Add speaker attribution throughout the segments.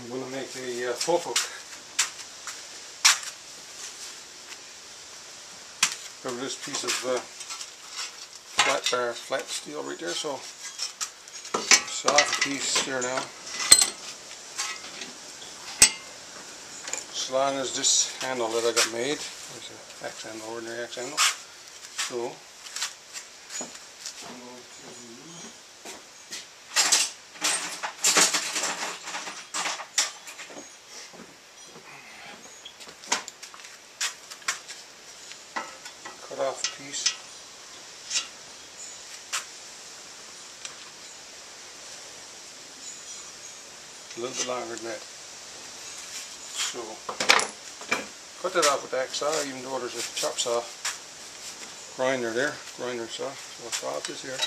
Speaker 1: I'm going to make a pulp hook. Got this piece of flat steel right there, so saw a piece there now. As long as this handle that I got made is an axe handle, ordinary axe handle. So I'm going to cut off a piece. A little bit longer than that. So cut that off with the axe saw, even though there's a chop saw grinder there, grinder saw. So I'll saw off this here.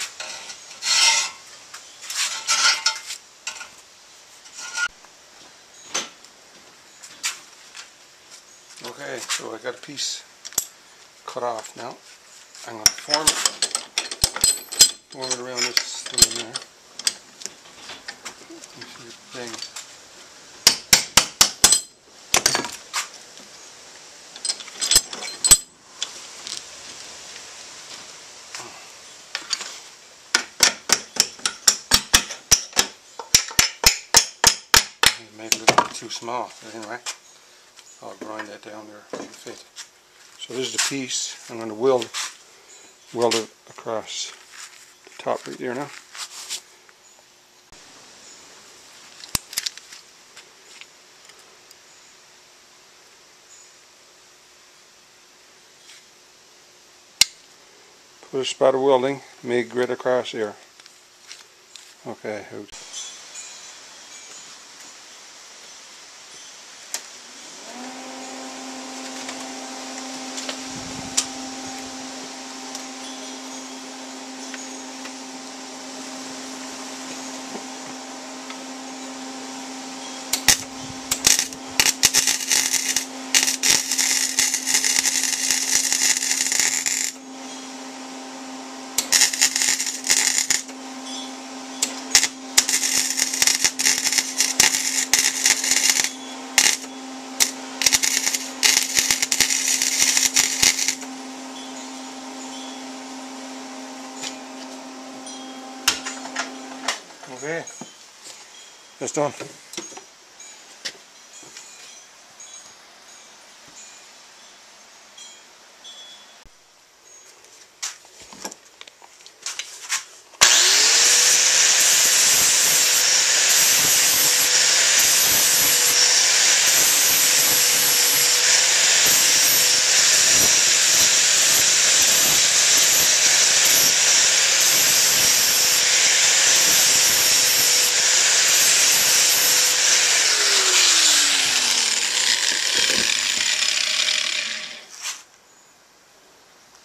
Speaker 1: Okay, so I got a piece cut off now. I'm going to form it around this thing there. You see the thing. Made it a little bit too small, but anyway, I'll grind that down there to fit. So this is the piece. I'm going to weld it across the top right there now. Put a spot of welding, make grit across here. Okay, out. Okay, that's done.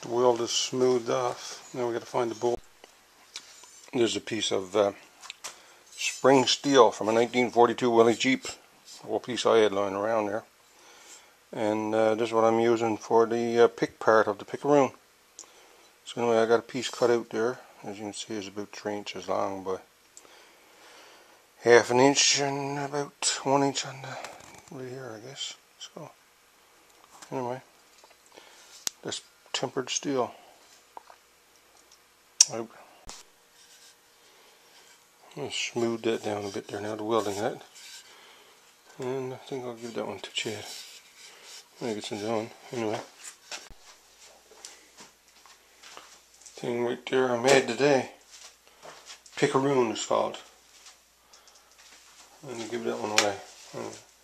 Speaker 1: The weld is smoothed off. Now we got to find the bolt. There's a piece of spring steel from a 1942 Willys Jeep. A whole piece I had lying around there. And this is what I'm using for the pick part of the pickeroon. So anyway, I got a piece cut out there. As you can see, it's about 3 inches long by half an inch and about 1 inch on the right here, I guess. So anyway, this tempered steel. I'll smooth that down a bit there now, the welding that. And I think I'll give that one to Chad when he gets it done. Anyway, thing right there I made today. Pickeroon is called. And you give that one away.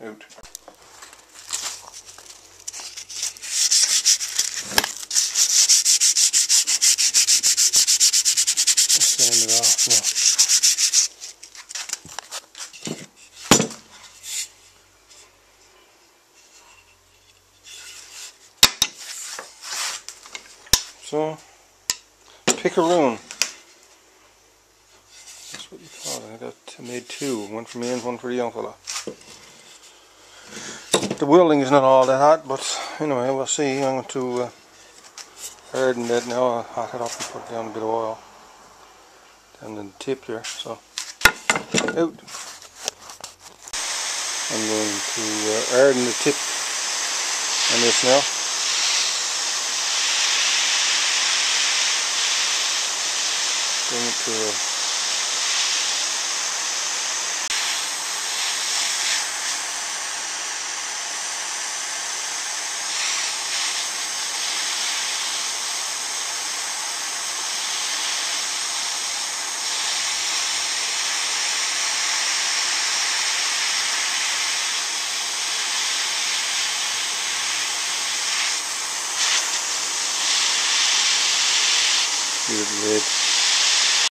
Speaker 1: Out. Sand it off now. So, pickeroon. That's what you call it. I made two. One for me and one for the young fella. The welding is not all that hot, but anyway, we'll see. I'm going to harden that now. I'll hot it up and put down a bit of oil down the tip there. So, out. I'm going to harden the tip on this now. Bring it to a good lid.